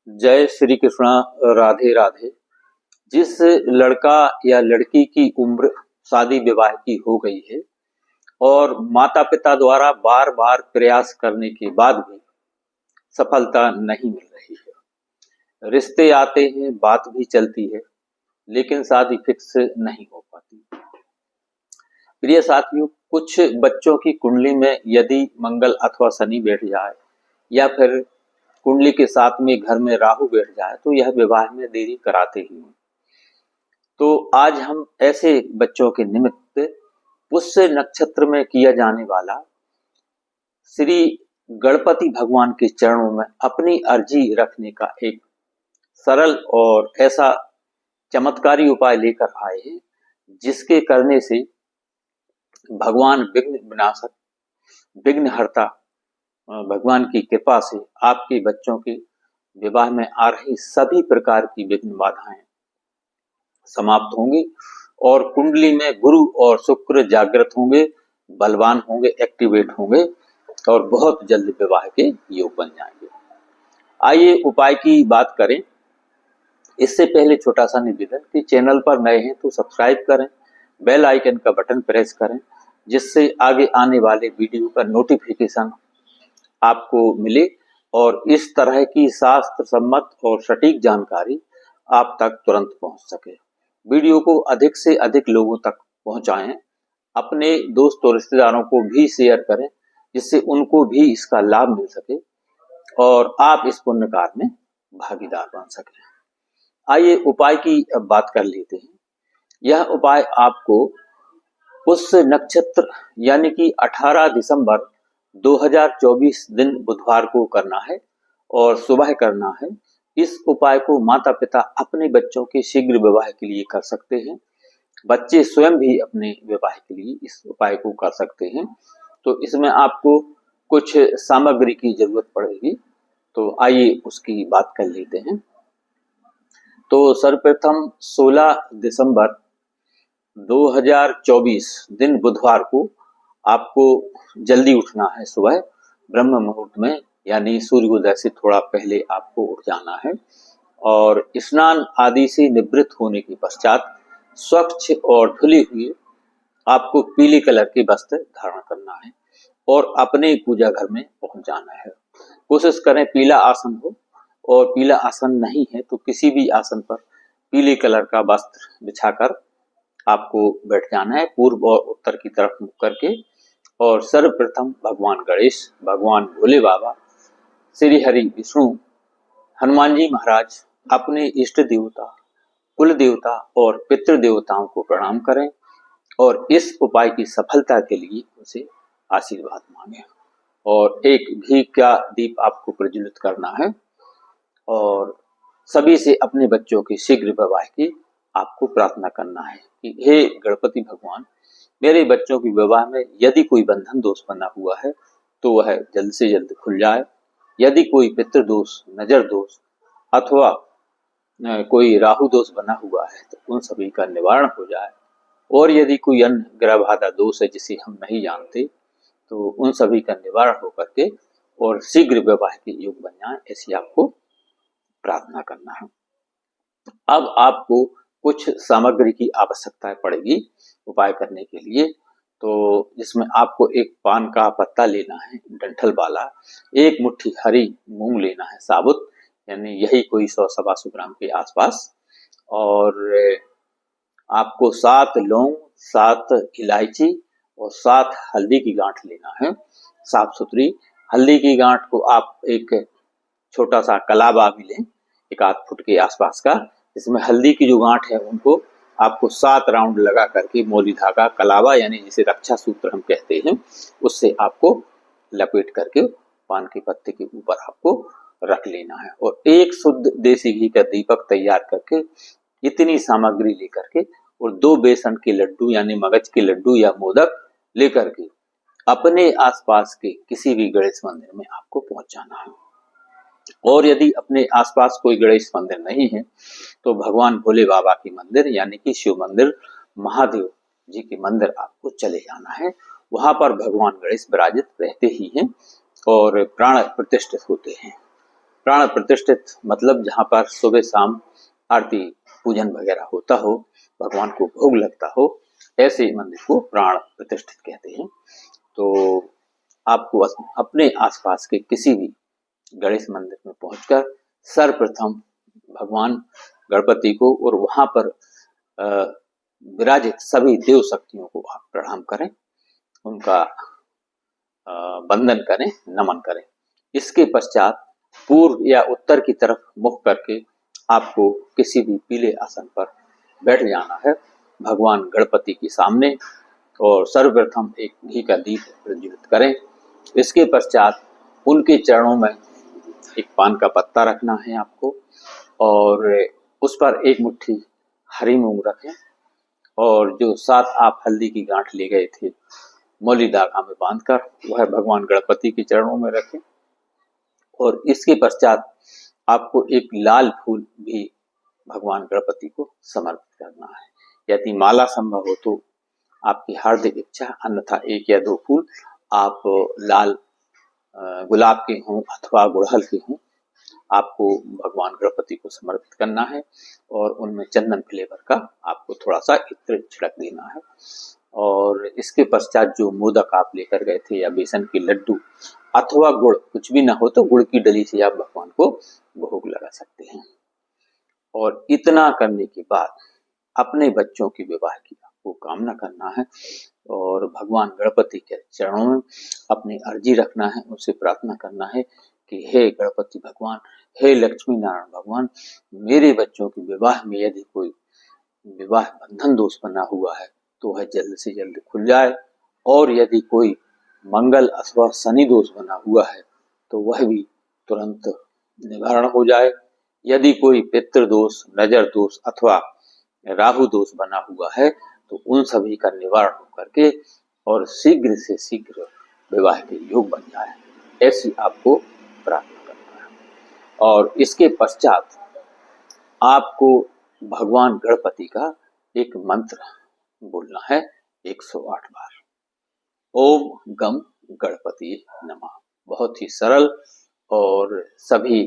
जय श्री कृष्णा। राधे राधे। जिस लड़का या लड़की की उम्र शादी विवाह की हो गई है और माता पिता द्वारा बार बार प्रयास करने के बाद भी सफलता नहीं मिल रही है, रिश्ते आते हैं, बात भी चलती है, लेकिन शादी फिक्स नहीं हो पाती। प्रिय साथियों, कुछ बच्चों की कुंडली में यदि मंगल अथवा शनि बैठ जाए या फिर कुंडली के साथ में घर में राहु बैठ जाए तो यह विवाह में देरी कराते ही हैं। तो आज हम ऐसे बच्चों के निमित्त पुष्य नक्षत्र में किया जाने वाला श्री गणपति भगवान के चरणों में अपनी अर्जी रखने का एक सरल और ऐसा चमत्कारी उपाय लेकर आए हैं, जिसके करने से भगवान विघ्न विनाशक, विघ्नहर्ता भगवान की कृपा से आपके बच्चों के विवाह में आ रही सभी प्रकार की विघ्न बाधाएं समाप्त होंगी और कुंडली में गुरु और शुक्र जागृत होंगे, बलवान होंगे, एक्टिवेट होंगे और बहुत जल्द विवाह के योग बन जाएंगे। आइए उपाय की बात करें। इससे पहले छोटा सा निवेदन कि चैनल पर नए हैं तो सब्सक्राइब करें, बेल आइकन का बटन प्रेस करें, जिससे आगे आने वाले वीडियो का नोटिफिकेशन आपको मिले और इस तरह की शास्त्र सम्मत और सटीक जानकारी आप तक तुरंत पहुंच सके। वीडियो को अधिक से अधिक लोगों तक पहुंचाएं, अपने दोस्त और रिश्तेदारों को भी शेयर करें, जिससे उनको भी इसका लाभ मिल सके और आप इस पुण्य कार्य में भागीदार बन सकें। आइए उपाय की अब बात कर लेते हैं। यह उपाय आपको पुष्य नक्षत्र यानी कि 18 दिसंबर 2024 दिन बुधवार को करना है और सुबह करना है। इस उपाय को माता पिता अपने बच्चों के शीघ्र विवाह के लिए कर सकते हैं। बच्चे स्वयं भी अपने विवाह के लिए इस उपाय को कर सकते हैं। तो इसमें आपको कुछ सामग्री की जरूरत पड़ेगी, तो आइए उसकी बात कर लेते हैं। तो सर्वप्रथम 16 दिसंबर 2024 दिन बुधवार को आपको जल्दी उठना है। सुबह ब्रह्म मुहूर्त में यानी सूर्योदय से थोड़ा पहले आपको उठ जाना है और स्नान आदि से निवृत्त होने के पश्चात स्वच्छ और धुली हुई आपको पीले कलर के वस्त्र धारण करना है और अपने पूजा घर में पहुंच जाना है। कोशिश करें पीला आसन हो, और पीला आसन नहीं है तो किसी भी आसन पर पीले कलर का वस्त्र बिछाकर आपको बैठ जाना है, पूर्व और उत्तर की तरफ मुख करके। और सर्वप्रथम भगवान गणेश, भगवान भोले बाबा, श्री हरि विष्णु, हनुमान जी महाराज, अपने इष्ट देवता, कुल देवता और पितृ देवताओं को प्रणाम करें और इस उपाय की सफलता के लिए उनसे आशीर्वाद मांगे। और एक घी का दीप आपको प्रज्वलित करना है और सभी से अपने बच्चों के शीघ्र विवाह की आपको प्रार्थना करना है कि हे गणपति भगवान, मेरे बच्चों के विवाह में यदि कोई बंधन दोष बना हुआ है तो वह जल्द से जल्द खुल जाए। यदि कोई पितृ दोष, नजर दोष अथवा कोई राहु दोष बना हुआ है तो उन सभी का निवारण हो जाए। और यदि कोई अन्य ग्रह बाधा दोष है जिसे हम नहीं जानते तो उन सभी का निवारण होकर के और शीघ्र विवाह के योग बन जाए, ऐसी आपको प्रार्थना करना है। अब आपको कुछ सामग्री की आवश्यकता पड़ेगी उपाय करने के लिए। तो जिसमें आपको एक पान का पत्ता लेना है डंठल वाला, एक मुट्ठी हरी मूंग लेना है साबुत, यानी यही कोई 100-125 ग्राम के आसपास, और आपको 7 लौंग, 7 इलायची और 7 हल्दी की गांठ लेना है, साफ सुथरी। हल्दी की गांठ को आप एक छोटा सा कलावा भी लें, 1 फुट के आसपास का, जिसमें हल्दी की जो गांठ है उनको आपको 7 राउंड लगा करके मोली धागा, कलावा यानी जिसे रक्षा सूत्र हम कहते हैं, उससे आपको लपेट करके पान के पत्ते के ऊपर आपको रख लेना है और एक शुद्ध देसी घी का दीपक तैयार करके इतनी सामग्री लेकर के और 2 बेसन के लड्डू यानी मगज के लड्डू या मोदक लेकर के अपने आसपास के किसी भी गणेश मंदिर में आपको पहुंच जाना है। और यदि अपने आसपास कोई गणेश मंदिर नहीं है तो भगवान भोले बाबा के मंदिर यानी कि शिव मंदिर, महादेव जी के मंदिर आपको चले जाना है। वहां पर भगवान गणेश विराजित रहते ही हैं और प्राण प्रतिष्ठित होते हैं। प्राण प्रतिष्ठित मतलब जहाँ पर सुबह शाम आरती पूजन वगैरह होता हो, भगवान को भोग लगता हो, ऐसे मंदिर को प्राण प्रतिष्ठित कहते हैं। तो आपको अपने आसपास के किसी भी गणेश मंदिर में पहुंचकर सर्वप्रथम भगवान गणपति को और वहां पर विराजित सभी देव शक्तियों को आप प्रणाम करें, उनका वंदन करें, नमन करें। इसके पश्चात पूर्व या उत्तर की तरफ मुख करके आपको किसी भी पीले आसन पर बैठ जाना है भगवान गणपति के सामने, और सर्वप्रथम एक घी का दीप प्रज्वलित करें। इसके पश्चात उनके चरणों में एक पान का पत्ता रखना है आपको, और उस पर एक मुट्ठी हरी मूंग रखें, और जो 7 आप हल्दी की गांठ ले गए थे मौली धागा में बांधकर वह भगवान गणपति के चरणों में रखें। और इसके पश्चात आपको एक लाल फूल भी भगवान गणपति को समर्पित करना है। यदि माला संभव हो तो आपकी हार्दिक इच्छा, अन्यथा 1 या 2 फूल आप लाल गुलाब के हों अथवा गुड़हल के हों, आपको भगवान गणपति को समर्पित करना है, और उनमें चंदन फ्लेवर का आपको थोड़ा सा इत्र छिड़क देना है। और इसके पश्चात जो मोदक आप लेकर गए थे या बेसन के लड्डू अथवा गुड़, कुछ भी ना हो तो गुड़ की डली से आप भगवान को भोग लगा सकते हैं। और इतना करने के बाद अपने बच्चों के विवाह की आपको कामना करना है, और भगवान गणपति के चरणों में अपनी अर्जी रखना है, उनसे प्रार्थना करना है कि हे गणपति भगवान, हे लक्ष्मी नारायण भगवान, मेरे बच्चों के विवाह में यदि कोई विवाह बंधन दोष बना हुआ है तो वह जल्द से जल्द खुल जाए, और यदि कोई मंगल अथवा शनि दोष बना हुआ है तो वह भी तुरंत निवारण हो जाए। यदि कोई पितृ दोष, नजर दोष अथवा राहु दोष बना हुआ है तो उन सभी का निवारण होकर के और शीघ्र से शीघ्र विवाह के योग बन जाए, ऐसी आपको प्रार्थना करना है। और इसके पश्चात आपको भगवान गणपति का एक मंत्र बोलना है 108 बार, ओम गम गणपति नमः। बहुत ही सरल और सभी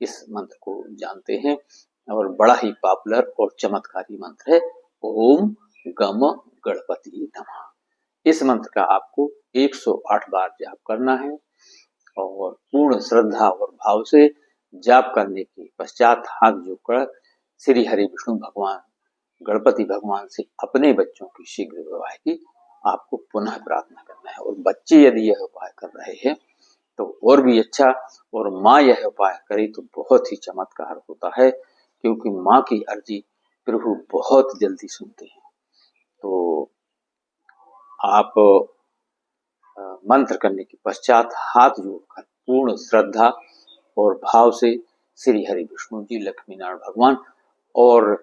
इस मंत्र को जानते हैं, और बड़ा ही पॉपुलर और चमत्कारी मंत्र है ओम गम गणपति नमः। इस मंत्र का आपको 108 बार जाप करना है, और पूर्ण श्रद्धा और भाव से जाप करने के पश्चात हाथ जोड़कर श्री हरि विष्णु भगवान गणपति भगवान से अपने बच्चों की शीघ्र विवाह की आपको पुनः प्रार्थना करना है। और बच्चे यदि यह उपाय कर रहे हैं तो और भी अच्छा, और माँ यह उपाय करे तो बहुत ही चमत्कार होता है, क्योंकि माँ की अर्जी प्रभु बहुत जल्दी सुनते हैं। तो आप मंत्र करने के पश्चात हाथ जोड़कर पूर्ण श्रद्धा और भाव से श्री हरि विष्णु जी, लक्ष्मी नारायण भगवान और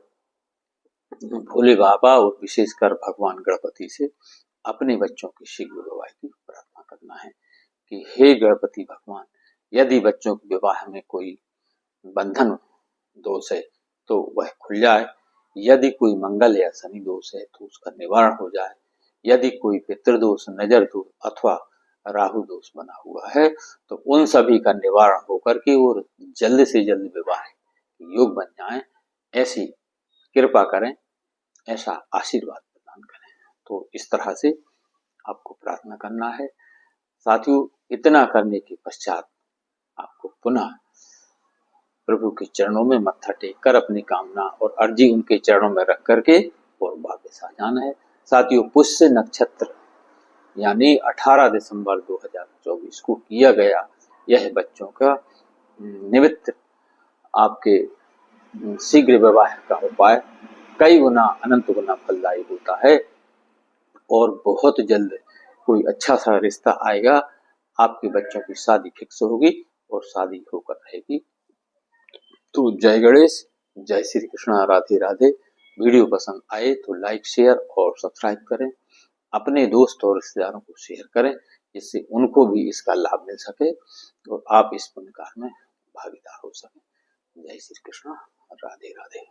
भोले बाबा और विशेषकर भगवान गणपति से अपने बच्चों की शीघ्र विवाह की प्रार्थना करना है कि हे गणपति भगवान, यदि बच्चों के विवाह में कोई बंधन दोष है तो वह खुल जाए, यदि कोई मंगल या शनि दोष है तो उसका निवारण हो जाए, यदि कोई पितृदोष, नजर दोष अथवा राहु दोष बना हुआ है तो उन सभी का निवारण होकर के और जल्द से जल्द विवाह योग बन जाए, ऐसी कृपा करें, ऐसा आशीर्वाद प्रदान करें। तो इस तरह से आपको प्रार्थना करना है। साथियों, इतना करने के पश्चात आपको पुनः प्रभु के चरणों में मत्था टेक कर अपनी कामना और अर्जी उनके चरणों में रख करके और वापस आ जाना है। साथियों, पुष्य नक्षत्र यानी 18 दिसंबर 2024 को किया गया यह बच्चों का निमित्त आपके शीघ्र विवाह का उपाय कई गुना, अनंत गुना फलदायी होता है, और बहुत जल्द कोई अच्छा सा रिश्ता आएगा, आपके बच्चों की शादी फिक्स होगी और शादी होकर रहेगी। तो जय गणेश, जय श्री कृष्ण, राधे राधे। वीडियो पसंद आए तो लाइक, शेयर और सब्सक्राइब करें, अपने दोस्त और रिश्तेदारों को शेयर करें, जिससे उनको भी इसका लाभ मिल सके और आप इस पुण्य कार्य में भागीदार हो सकें। जय श्री कृष्ण, राधे राधे।